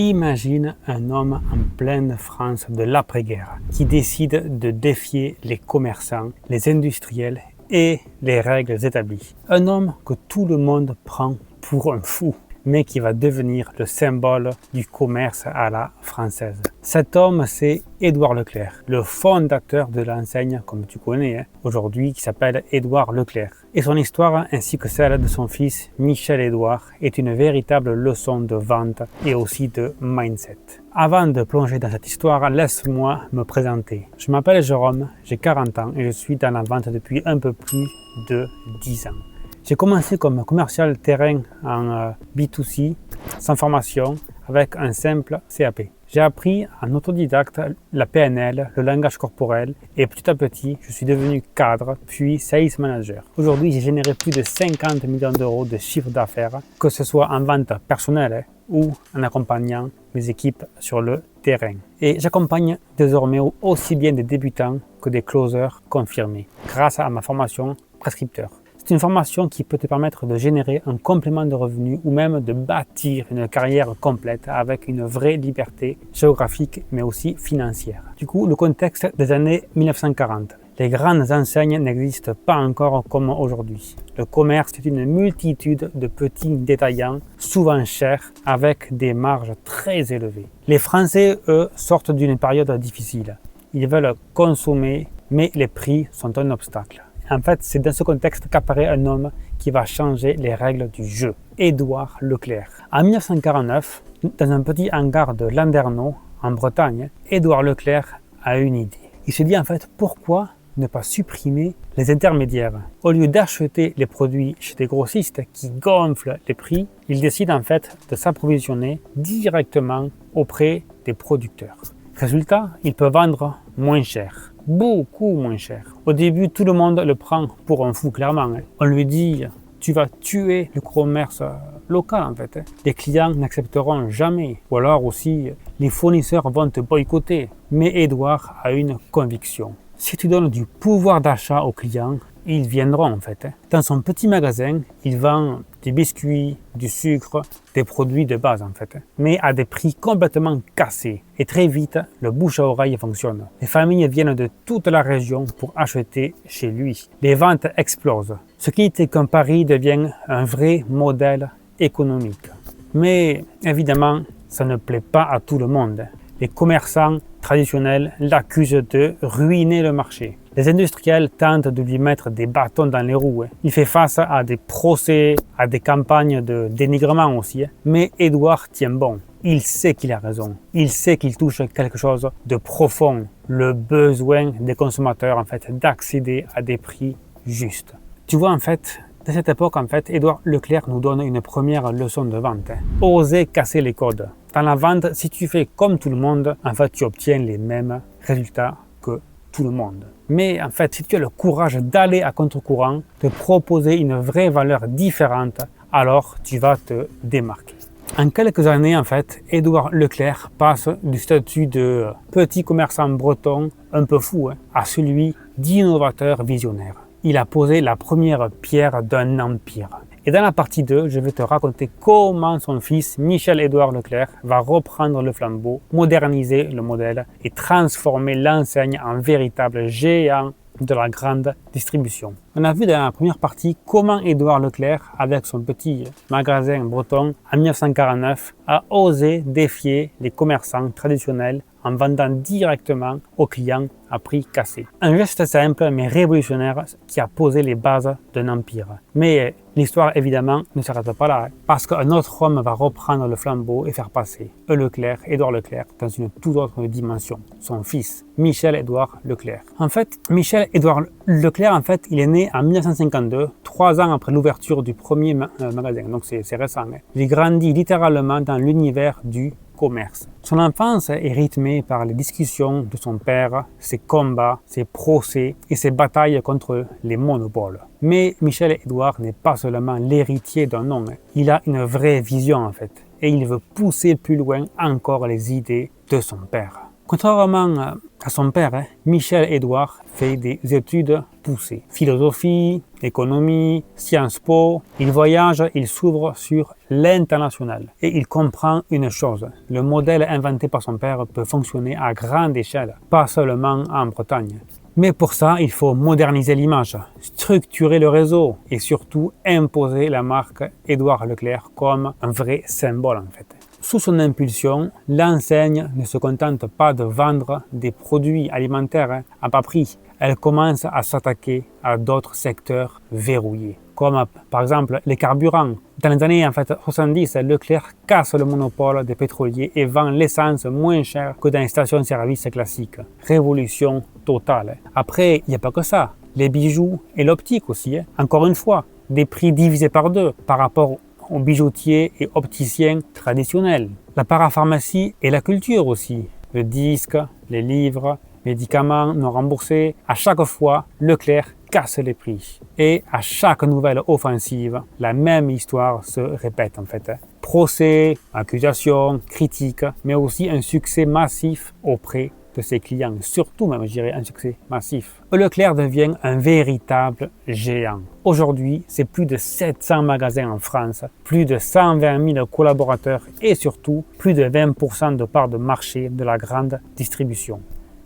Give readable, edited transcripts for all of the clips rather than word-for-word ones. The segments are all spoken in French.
Imagine un homme en pleine France de l'après-guerre qui décide de défier les commerçants, les industriels et les règles établies. Un homme que tout le monde prend pour un fou, mais qui va devenir le symbole du commerce à la française. Cet homme, c'est Édouard Leclerc, le fondateur de l'enseigne, comme tu connais aujourd'hui, qui s'appelle Édouard Leclerc. Et son histoire, ainsi que celle de son fils Michel-Édouard, est une véritable leçon de vente et aussi de mindset. Avant de plonger dans cette histoire, laisse-moi me présenter. Je m'appelle Jérôme, j'ai 40 ans et je suis dans la vente depuis un peu plus de 10 ans. J'ai commencé comme commercial terrain en B2C, sans formation, avec un simple CAP. J'ai appris en autodidacte la PNL, le langage corporel et petit à petit, je suis devenu cadre, puis sales manager. Aujourd'hui, j'ai généré plus de 50 millions d'euros de chiffre d'affaires, que ce soit en vente personnelle ou en accompagnant mes équipes sur le terrain. Et j'accompagne désormais aussi bien des débutants que des closers confirmés, grâce à ma formation prescripteur. C'est une formation qui peut te permettre de générer un complément de revenus ou même de bâtir une carrière complète avec une vraie liberté géographique mais aussi financière. Du coup, le contexte des années 1940. Les grandes enseignes n'existent pas encore comme aujourd'hui. Le commerce est une multitude de petits détaillants, souvent chers, avec des marges très élevées. Les Français, eux, sortent d'une période difficile. Ils veulent consommer, mais les prix sont un obstacle. En fait, c'est dans ce contexte qu'apparaît un homme qui va changer les règles du jeu, Édouard Leclerc. En 1949, dans un petit hangar de Landerneau, en Bretagne, Édouard Leclerc a une idée. Il se dit en fait, pourquoi ne pas supprimer les intermédiaires? Au lieu d'acheter les produits chez des grossistes qui gonflent les prix, il décide en fait de s'approvisionner directement auprès des producteurs. Résultat, il peut vendre moins cher. Beaucoup moins cher. Au début, tout le monde le prend pour un fou, clairement. On lui dit, tu vas tuer le commerce local, en fait. Les clients n'accepteront jamais. Ou alors aussi, les fournisseurs vont te boycotter. Mais Édouard a une conviction. Si tu donnes du pouvoir d'achat aux clients, ils viendront, en fait. Dans son petit magasin, il vend des biscuits, du sucre, des produits de base, en fait. Mais à des prix complètement cassés. Et très vite, le bouche à oreille fonctionne. Les familles viennent de toute la région pour acheter chez lui. Les ventes explosent. Ce qui était qu'un pari devient un vrai modèle économique. Mais évidemment, ça ne plaît pas à tout le monde. Les commerçants traditionnels l'accusent de ruiner le marché. Les industriels tentent de lui mettre des bâtons dans les roues. Il fait face à des procès, à des campagnes de dénigrement aussi. Mais Édouard tient bon. Il sait qu'il a raison. Il sait qu'il touche quelque chose de profond. Le besoin des consommateurs, en fait, d'accéder à des prix justes. Tu vois, en fait, à cette époque, en fait, Édouard Leclerc nous donne une première leçon de vente. Oser casser les codes. Dans la vente, si tu fais comme tout le monde, en fait, tu obtiens les mêmes résultats que tout le monde. Mais en fait, si tu as le courage d'aller à contre-courant, de proposer une vraie valeur différente, alors tu vas te démarquer. En quelques années, en fait, Édouard Leclerc passe du statut de petit commerçant breton un peu fou à celui d'innovateur visionnaire. Il a posé la première pierre d'un empire. Et dans la partie 2, je vais te raconter comment son fils Michel-Édouard Leclerc va reprendre le flambeau, moderniser le modèle et transformer l'enseigne en véritable géant de la grande distribution. On a vu dans la première partie comment Édouard Leclerc, avec son petit magasin breton en 1949, a osé défier les commerçants traditionnels en vendant directement aux clients à prix cassé. Un geste simple mais révolutionnaire qui a posé les bases d'un empire. Mais l'histoire évidemment ne s'arrête pas là, parce qu'un autre homme va reprendre le flambeau et faire passer Édouard Leclerc dans une toute autre dimension. Son fils, Michel-Édouard Leclerc. En fait, Michel-Édouard Leclerc, en fait, il est né en 1952, 3 ans après l'ouverture du premier magasin, donc c'est récent. Il grandit littéralement dans l'univers du commerce. Son enfance est rythmée par les discussions de son père, ses combats, ses procès et ses batailles contre les monopoles. Mais Michel-Édouard n'est pas seulement l'héritier d'un nom, il a une vraie vision en fait, et il veut pousser plus loin encore les idées de son père. Contrairement à son père, Michel-Édouard fait des études poussées. Philosophie, économie, Sciences Po. Il voyage, il s'ouvre sur l'international. Et il comprend une chose, le modèle inventé par son père peut fonctionner à grande échelle, pas seulement en Bretagne. Mais pour ça, il faut moderniser l'image, structurer le réseau et surtout imposer la marque Édouard Leclerc comme un vrai symbole en fait. Sous son impulsion, l'enseigne ne se contente pas de vendre des produits alimentaires à bas prix. Elle commence à s'attaquer à d'autres secteurs verrouillés, comme par exemple les carburants. Dans les années 70, Leclerc casse le monopole des pétroliers et vend l'essence moins chère que dans les stations-service classiques. Révolution totale. Après, il n'y a pas que ça. Les bijoux et l'optique aussi. Encore une fois, des prix divisés par deux par rapport aux bijoutiers et opticiens traditionnels. La parapharmacie et la culture aussi. Le disque, les livres, médicaments non remboursés. À chaque fois, Leclerc casse les prix. Et à chaque nouvelle offensive, la même histoire se répète en fait. Procès, accusations, critiques, mais aussi un succès massif auprès de ses clients. Surtout même, je dirais, un succès massif. Leclerc devient un véritable géant. Aujourd'hui, c'est plus de 700 magasins en France, plus de 120 000 collaborateurs et surtout plus de 20% de part de marché de la grande distribution.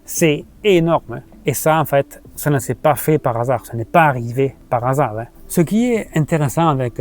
C'est énorme. Et ça, en fait, ça ne s'est pas fait par hasard. Ça n'est pas arrivé par hasard. Ce qui est intéressant avec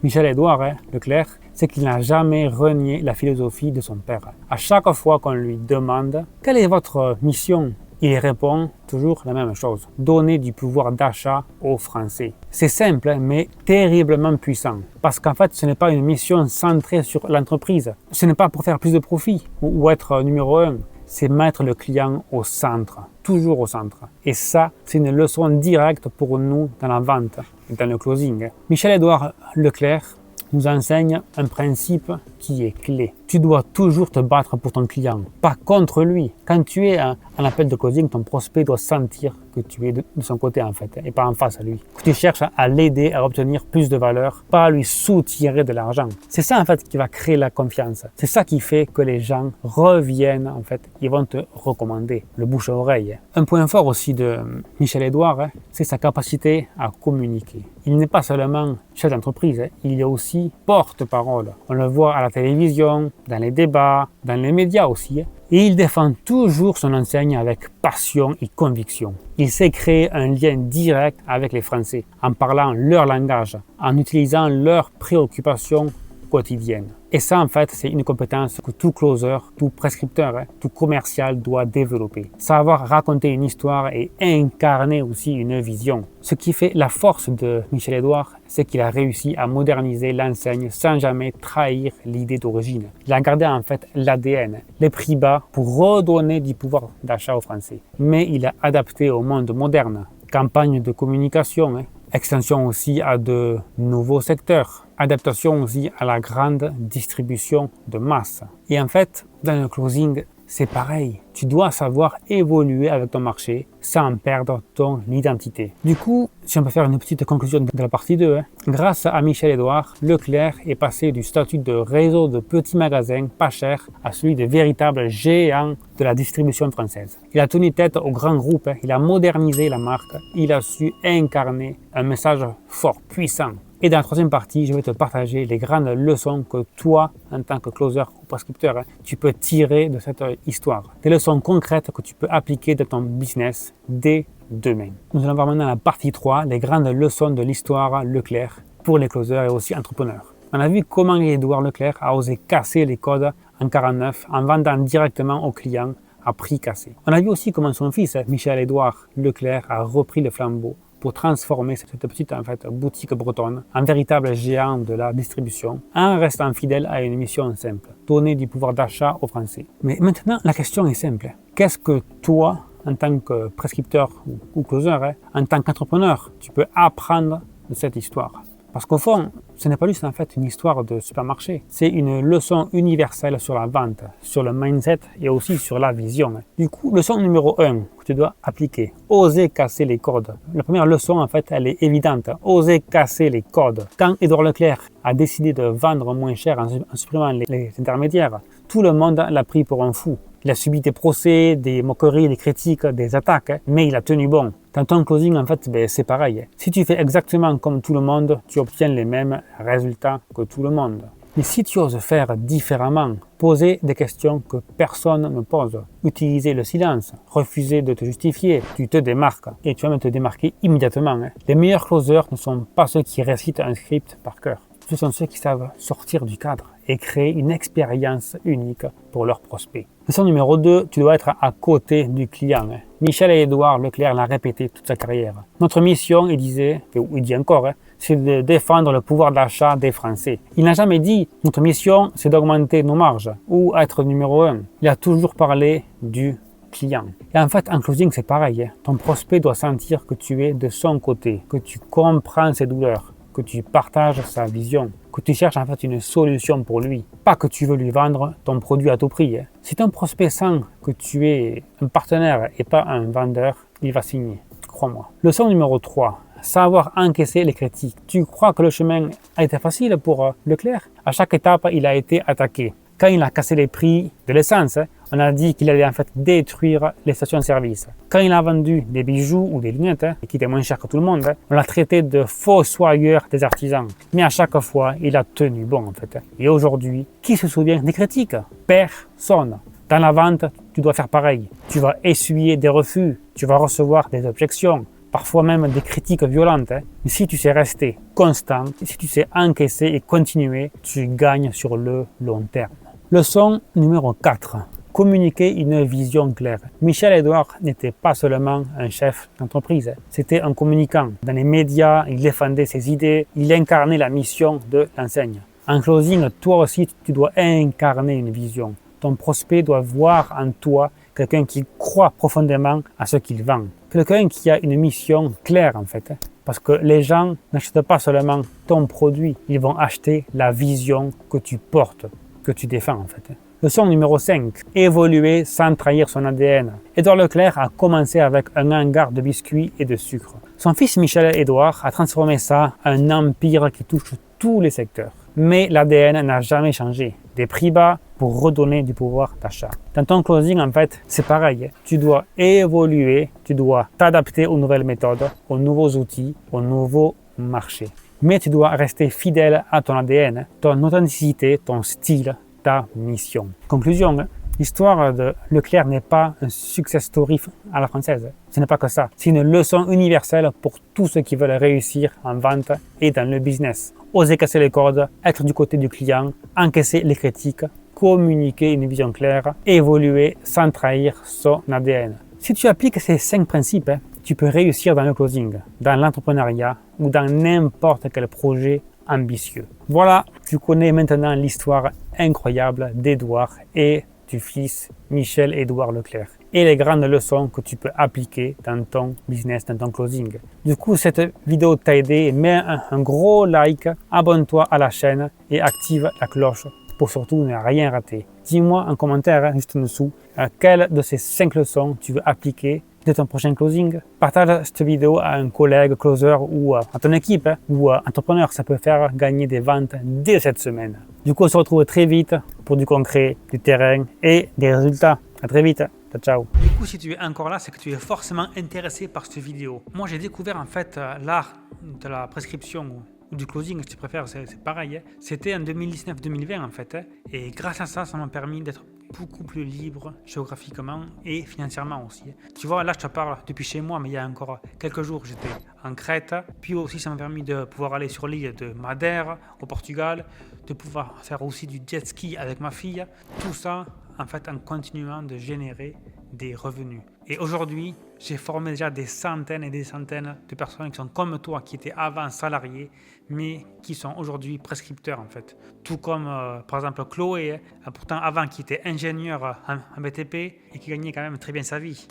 Michel-Édouard Leclerc, c'est qu'il n'a jamais renié la philosophie de son père. À chaque fois qu'on lui demande « Quelle est votre mission ?» il répond toujours la même chose. Donner du pouvoir d'achat aux Français. C'est simple, mais terriblement puissant. Parce qu'en fait, ce n'est pas une mission centrée sur l'entreprise. Ce n'est pas pour faire plus de profit ou être numéro un. C'est mettre le client au centre, toujours au centre. Et ça, c'est une leçon directe pour nous dans la vente et dans le closing. Michel-Édouard Leclerc nous enseigne un principe qui est clé. Tu dois toujours te battre pour ton client, pas contre lui. Quand tu es en appel de closing, ton prospect doit sentir que tu es de son côté en fait, et pas en face à lui. Que tu cherches à l'aider à obtenir plus de valeur, pas à lui soutirer de l'argent. C'est ça en fait qui va créer la confiance. C'est ça qui fait que les gens reviennent en fait, ils vont te recommander, le bouche à oreille. Un point fort aussi de Michel-Édouard, c'est sa capacité à communiquer. Il n'est pas seulement chef d'entreprise, il est aussi porte-parole. On le voit à la télévision, dans les débats, dans les médias aussi. Et il défend toujours son enseigne avec passion et conviction. Il sait créer un lien direct avec les Français, en parlant leur langage, en utilisant leurs préoccupations quotidiennes. Et ça, en fait, c'est une compétence que tout closer, tout prescripteur, tout commercial doit développer. Savoir raconter une histoire et incarner aussi une vision. Ce qui fait la force de Michel-Édouard, c'est qu'il a réussi à moderniser l'enseigne sans jamais trahir l'idée d'origine. Il a gardé en fait l'ADN, les prix bas pour redonner du pouvoir d'achat aux Français. Mais il a adapté au monde moderne. Campagne de communication, extension aussi à de nouveaux secteurs. Adaptation aussi à la grande distribution de masse. Et en fait, dans le closing, c'est pareil. Tu dois savoir évoluer avec ton marché sans perdre ton identité. Du coup, si on peut faire une petite conclusion de la partie 2, grâce à Michel-Édouard, Leclerc est passé du statut de réseau de petits magasins pas chers à celui de véritable géant de la distribution française. Il a tenu tête au grand groupe, il a modernisé la marque, il a su incarner un message fort, puissant. Et dans la troisième partie, je vais te partager les grandes leçons que toi, en tant que closer ou prescripteur, tu peux tirer de cette histoire. Des leçons concrètes que tu peux appliquer dans ton business dès demain. Nous allons voir maintenant la partie 3, les grandes leçons de l'histoire Leclerc pour les closers et aussi entrepreneurs. On a vu comment Édouard Leclerc a osé casser les codes en 49 en vendant directement aux clients à prix cassé. On a vu aussi comment son fils, Michel-Édouard Leclerc, a repris le flambeau pour transformer cette petite boutique bretonne en véritable géant de la distribution en restant fidèle à une mission simple, donner du pouvoir d'achat aux Français. Mais maintenant, la question est simple. Qu'est-ce que toi, en tant que prescripteur ou closer, en tant qu'entrepreneur, tu peux apprendre de cette histoire? Parce qu'au fond, ce n'est pas juste en fait une histoire de supermarché. C'est une leçon universelle sur la vente, sur le mindset et aussi sur la vision. Du coup, leçon numéro 1 que tu dois appliquer, oser casser les codes. La première leçon, en fait, elle est évidente. Oser casser les codes. Quand Édouard Leclerc a décidé de vendre moins cher en supprimant les intermédiaires, tout le monde l'a pris pour un fou. Il a subi des procès, des moqueries, des critiques, des attaques, mais il a tenu bon. Dans ton closing, en fait, c'est pareil. Si tu fais exactement comme tout le monde, tu obtiens les mêmes résultats que tout le monde. Mais si tu oses faire différemment, poser des questions que personne ne pose, utiliser le silence, refuser de te justifier, tu te démarques et tu vas même te démarquer immédiatement. Les meilleurs closers ne sont pas ceux qui récitent un script par cœur. Ce sont ceux qui savent sortir du cadre et créer une expérience unique pour leurs prospects. Leçon numéro 2, tu dois être à côté du client. Michel et Édouard Leclerc l'ont répété toute sa carrière. Notre mission, il disait, ou il dit encore, c'est de défendre le pouvoir d'achat des Français. Il n'a jamais dit notre mission, c'est d'augmenter nos marges ou être numéro 1. Il a toujours parlé du client. Et en fait, en closing, c'est pareil. Ton prospect doit sentir que tu es de son côté, que tu comprends ses douleurs, que tu partages sa vision, que tu cherches en fait une solution pour lui, pas que tu veux lui vendre ton produit à tout prix. Si ton prospect sent que tu es un partenaire et pas un vendeur, il va signer, crois-moi. Leçon numéro 3. Savoir encaisser les critiques. Tu crois que le chemin a été facile pour Leclerc? À chaque étape, il a été attaqué. Quand il a cassé les prix de l'essence, on a dit qu'il allait en fait détruire les stations-service. Quand il a vendu des bijoux ou des lunettes, qui étaient moins chers que tout le monde, on l'a traité de fossoyeur des artisans. Mais à chaque fois, il a tenu bon en fait. Et aujourd'hui, qui se souvient des critiques? Personne. Dans la vente, tu dois faire pareil. Tu vas essuyer des refus, tu vas recevoir des objections, parfois même des critiques violentes. Mais si tu sais rester constant, si tu sais encaisser et continuer, tu gagnes sur le long terme. Leçon numéro 4. Communiquer une vision claire. Michel Édouard n'était pas seulement un chef d'entreprise, c'était un communicant. Dans les médias, il défendait ses idées, il incarnait la mission de l'enseigne. En closing, toi aussi, tu dois incarner une vision. Ton prospect doit voir en toi quelqu'un qui croit profondément à ce qu'il vend. Quelqu'un qui a une mission claire en fait. Parce que les gens n'achètent pas seulement ton produit, ils vont acheter la vision que tu portes, que tu défends en fait. Leçon numéro 5. Évoluer sans trahir son ADN. Édouard Leclerc a commencé avec un hangar de biscuits et de sucre. Son fils Michel Édouard a transformé ça en un empire qui touche tous les secteurs. Mais l'ADN n'a jamais changé. Des prix bas pour redonner du pouvoir d'achat. Dans ton closing, en fait, c'est pareil. Tu dois évoluer, tu dois t'adapter aux nouvelles méthodes, aux nouveaux outils, aux nouveaux marchés. Mais tu dois rester fidèle à ton ADN, ton authenticité, ton style, ta mission. Conclusion, l'histoire de Leclerc n'est pas un success story à la française. Ce n'est pas que ça. C'est une leçon universelle pour tous ceux qui veulent réussir en vente et dans le business. Oser casser les cordes, être du côté du client, encaisser les critiques, communiquer une vision claire, évoluer sans trahir son ADN. Si tu appliques ces 5 principes, tu peux réussir dans le closing, dans l'entrepreneuriat ou dans n'importe quel projet ambitieux. Voilà, tu connais maintenant l'histoire incroyable d'Édouard et du fils Michel Édouard Leclerc et les grandes leçons que tu peux appliquer dans ton business, dans ton closing. Du coup, cette vidéo t'a aidé, mets un gros like, abonne-toi à la chaîne et active la cloche pour surtout ne rien rater. Dis-moi en commentaire juste en dessous quelle de ces 5 leçons tu veux appliquer de ton prochain closing. Partage cette vidéo à un collègue closer ou à ton équipe ou entrepreneur. Ça peut faire gagner des ventes dès cette semaine. Du coup, on se retrouve très vite pour du concret, du terrain et des résultats. À très vite. Ciao. Du coup, si tu es encore là, c'est que tu es forcément intéressé par cette vidéo. Moi, j'ai découvert en fait l'art de la prescription ou du closing, si tu préfères, c'est pareil. C'était en 2019-2020 en fait. Et grâce à ça, ça m'a permis d'être beaucoup plus libre géographiquement et financièrement aussi. Tu vois, là je te parle depuis chez moi, mais il y a encore quelques jours j'étais en Crète. Puis aussi ça m'a permis de pouvoir aller sur l'île de Madère au Portugal, de pouvoir faire aussi du jet ski avec ma fille. Tout ça en fait en continuant de générer des revenus. Et aujourd'hui, j'ai formé déjà des centaines et des centaines de personnes qui sont comme toi, qui étaient avant salariés, mais qui sont aujourd'hui prescripteurs en fait. Tout comme par exemple Chloé, pourtant avant qui était ingénieure en BTP et qui gagnait quand même très bien sa vie.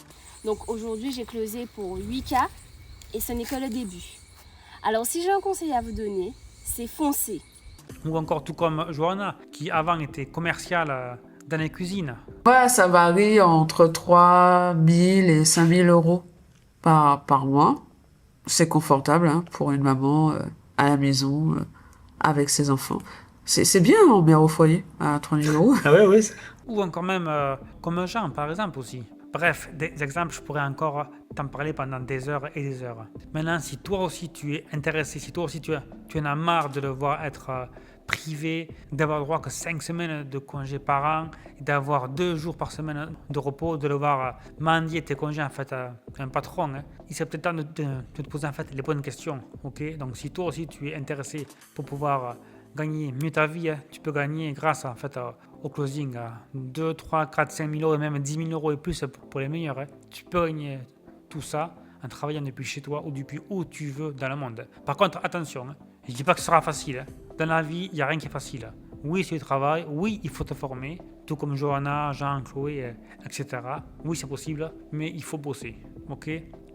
Donc aujourd'hui, j'ai closé pour 8K et ce n'est que le début. Alors si j'ai un conseil à vous donner, c'est foncer. Ou encore tout comme Johanna, qui avant était commerciale dans les cuisines. Ouais, ça varie entre 3 000 et 5 000 euros par mois. C'est confortable hein, pour une maman à la maison avec ses enfants. C'est bien en mère au foyer à 3 000 euros. Ah ouais, oui. Ou encore même comme Jean, par exemple aussi. Bref, des exemples, je pourrais encore t'en parler pendant des heures et des heures. Maintenant, si toi aussi tu es intéressé, si toi aussi tu en as marre de devoir être privé, d'avoir droit que 5 semaines de congés par an, d'avoir 2 jours par semaine de repos, de devoir mendier tes congés en fait à un patron, hein, il serait peut-être temps de te poser en fait les bonnes questions. Ok, donc si toi aussi tu es intéressé pour pouvoir gagner mieux ta vie, hein, tu peux gagner grâce en fait au closing à 2, 3, 4, 5 000 euros et même 10 000 euros et plus pour les meilleurs. Hein. Tu peux gagner tout ça en travaillant depuis chez toi ou depuis où tu veux dans le monde. Par contre, attention, hein, je ne dis pas que ce sera facile. Hein. Dans la vie, il n'y a rien qui est facile. Oui, c'est du travail. Oui, il faut te former. Tout comme Johanna, Jean, Chloé, etc. Oui, c'est possible, mais il faut bosser. Ok.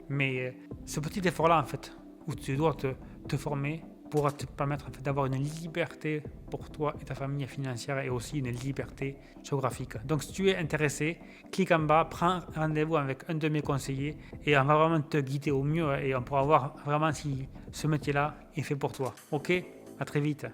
Mais ce petit effort-là, en fait, où tu dois te former, pourra te permettre en fait, d'avoir une liberté pour toi et ta famille financière et aussi une liberté géographique. Donc si tu es intéressé, clique en bas, prends rendez-vous avec un de mes conseillers et on va vraiment te guider au mieux et on pourra voir vraiment si ce métier-là est fait pour toi. Ok, à très vite.